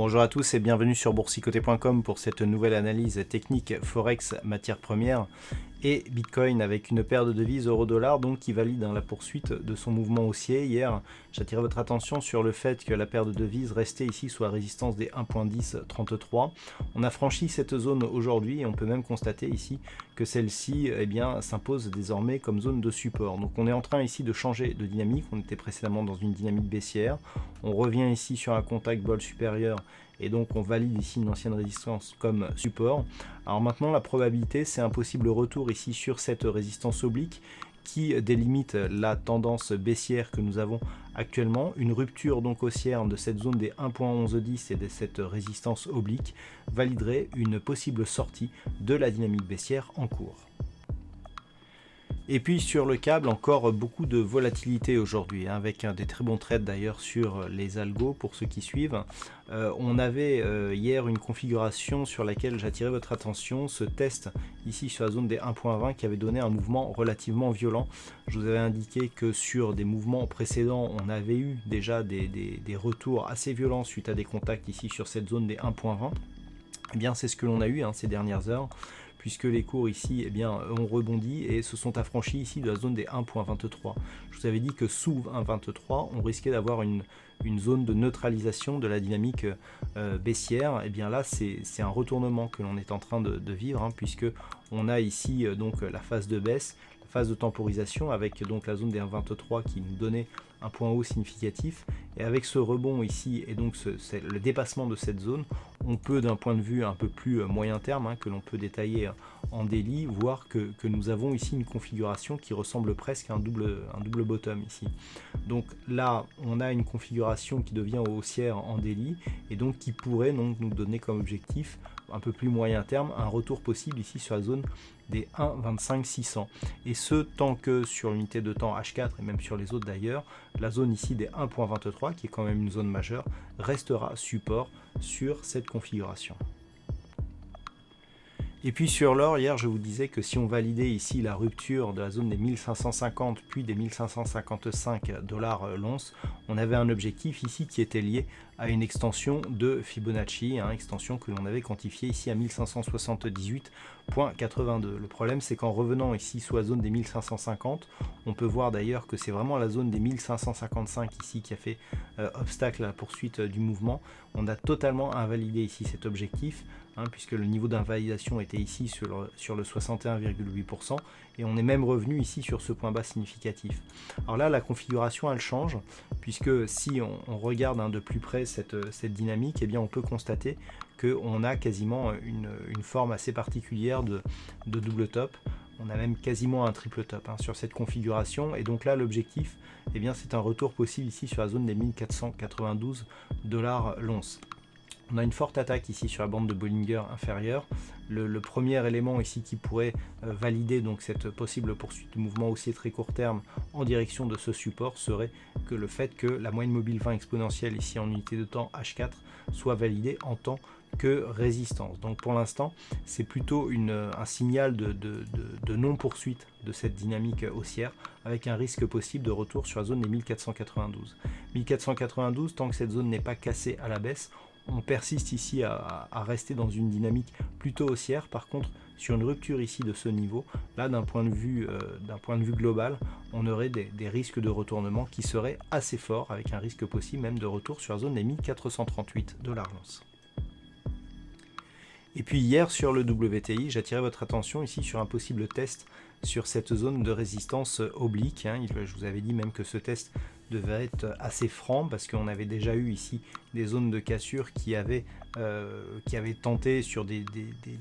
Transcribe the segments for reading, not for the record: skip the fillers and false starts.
Bonjour à tous et bienvenue sur boursicoté.com pour cette nouvelle analyse technique Forex matières premières et Bitcoin avec une paire de devises euro-dollar donc qui valide la poursuite de son mouvement haussier. Hier, j'attirais votre attention sur le fait que la paire de devises restait ici sous la résistance des 1.1033. On a franchi cette zone aujourd'hui et on peut même constater ici que celle-ci s'impose désormais comme zone de support. Donc on est en train ici de changer de dynamique. On était précédemment dans une dynamique baissière. On revient ici sur un contact bol supérieur et donc on valide ici une ancienne résistance comme support. Alors maintenant la probabilité c'est un possible retour ici sur cette résistance oblique qui délimite la tendance baissière que nous avons actuellement. Une rupture donc haussière de cette zone des 1.1110 et de cette résistance oblique validerait une possible sortie de la dynamique baissière en cours. Et puis sur le câble, encore beaucoup de volatilité aujourd'hui, avec des très bons trades d'ailleurs sur les algos pour ceux qui suivent. On avait hier une configuration sur laquelle j'attirais votre attention, ce test ici sur la zone des 1.20 qui avait donné un mouvement relativement violent. Je vous avais indiqué que sur des mouvements précédents, on avait eu déjà des retours assez violents suite à des contacts ici sur cette zone des 1.20. Eh bien c'est ce que l'on a eu ces dernières heures, puisque les cours ici ont rebondi et se sont affranchis ici de la zone des 1.23. Je vous avais dit que sous 1.23, on risquait d'avoir une zone de neutralisation de la dynamique baissière. Et bien là, c'est un retournement que l'on est en train de vivre, puisque on a ici donc la phase de baisse, la phase de temporisation avec donc la zone des 1.23 qui nous donnait un point haut significatif, et avec ce rebond ici et donc le dépassement de cette zone, on peut d'un point de vue un peu plus moyen terme, que l'on peut détailler en daily, voir que nous avons ici une configuration qui ressemble presque à un double bottom ici. Donc là on a une configuration qui devient haussière en daily et donc qui pourrait donc nous donner comme objectif un peu plus moyen terme un retour possible ici sur la zone des 1.25.600, et ce tant que sur l'unité de temps H4 et même sur les autres d'ailleurs, la zone ici des 1.23 qui est quand même une zone majeure restera support sur cette configuration. Et puis sur l'or, hier je vous disais que si on validait ici la rupture de la zone des 1550 puis des 1555 dollars l'once, on avait un objectif ici qui était lié à une extension de Fibonacci, extension que l'on avait quantifiée ici à 1578.82. Le problème c'est qu'en revenant ici sous la zone des 1550, on peut voir d'ailleurs que c'est vraiment la zone des 1555 ici qui a fait obstacle à la poursuite du mouvement. On a totalement invalidé ici cet objectif, puisque le niveau d'invalidation était ici sur le 61,8%, et on est même revenu ici sur ce point bas significatif. Alors là la configuration elle change, puisque si on regarde de plus près cette dynamique, on peut constater qu'on a quasiment une forme assez particulière de double top. On a même quasiment un triple top sur cette configuration, et donc là l'objectif c'est un retour possible ici sur la zone des 1492 dollars l'once. On a une forte attaque ici sur la bande de Bollinger inférieure. Le premier élément ici qui pourrait valider donc cette possible poursuite du mouvement haussier très court terme en direction de ce support serait que le fait que la moyenne mobile 20 exponentielle ici en unité de temps H4 soit validée en tant que résistance. Donc pour l'instant c'est plutôt un signal de non-poursuite de cette dynamique haussière, avec un risque possible de retour sur la zone des 1492. 1492, tant que cette zone n'est pas cassée à la baisse, on persiste ici à rester dans une dynamique plutôt haussière. Par contre, sur une rupture ici de ce niveau, là d'un point de vue global, on aurait des risques de retournement qui seraient assez forts, avec un risque possible même de retour sur la zone des 1438 dollars l'once. Et puis hier sur le WTI, j'attirais votre attention ici sur un possible test sur cette zone de résistance oblique. Je vous avais dit même que ce test devait être assez franc, parce qu'on avait déjà eu ici des zones de cassure qui avaient tenté sur des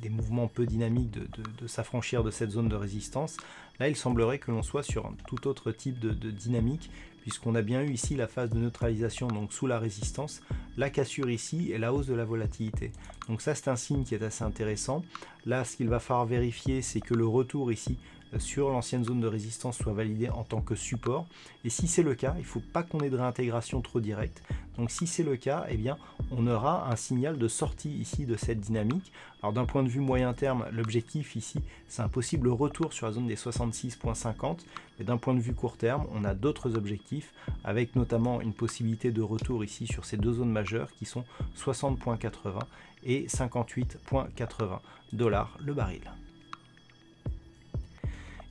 mouvements peu dynamiques de s'affranchir de cette zone de résistance. Là il semblerait que l'on soit sur un tout autre type de dynamique, puisqu'on a bien eu ici la phase de neutralisation donc sous la résistance, la cassure ici et la hausse de la volatilité. Donc ça c'est un signe qui est assez intéressant. Là ce qu'il va falloir vérifier, c'est que le retour ici sur l'ancienne zone de résistance soit validée en tant que support. Et si c'est le cas, il ne faut pas qu'on ait de réintégration trop directe. Donc si c'est le cas, eh bien, on aura un signal de sortie ici de cette dynamique. Alors d'un point de vue moyen terme, l'objectif ici, c'est un possible retour sur la zone des 66,50. Mais d'un point de vue court terme, on a d'autres objectifs, avec notamment une possibilité de retour ici sur ces deux zones majeures qui sont 60,80 et 58,80 $ le baril.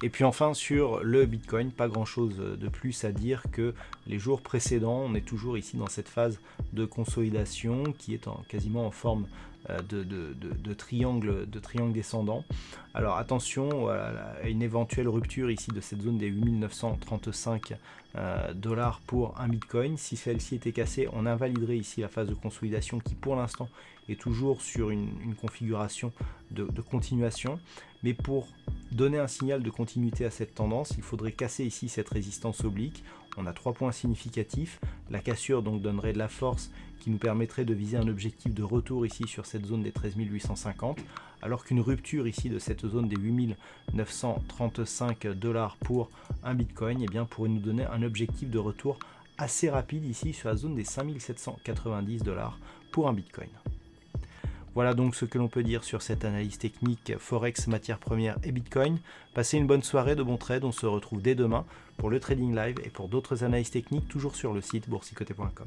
Et puis enfin sur le Bitcoin, pas grand chose de plus à dire que les jours précédents. On est toujours ici dans cette phase de consolidation qui est quasiment en forme de triangle descendant. Alors attention à une éventuelle rupture ici de cette zone des 8935 $ pour un Bitcoin. Si celle-ci était cassée, on invaliderait ici la phase de consolidation qui pour l'instant est toujours sur une configuration de continuation. Mais pour donner un signal de continuité à cette tendance, il faudrait casser ici cette résistance oblique. On a 3 points significatifs. La cassure donc donnerait de la force qui nous permettrait de viser un objectif de retour ici sur cette zone des 13 850, alors qu'une rupture ici de cette zone des 8935 $ pour un Bitcoin, eh bien, pourrait nous donner un objectif de retour assez rapide ici sur la zone des 5790 $ pour un Bitcoin. Voilà donc ce que l'on peut dire sur cette analyse technique Forex, matières premières et Bitcoin. Passez une bonne soirée, de bons trades. On se retrouve dès demain pour le Trading Live et pour d'autres analyses techniques, toujours sur le site boursicoté.com.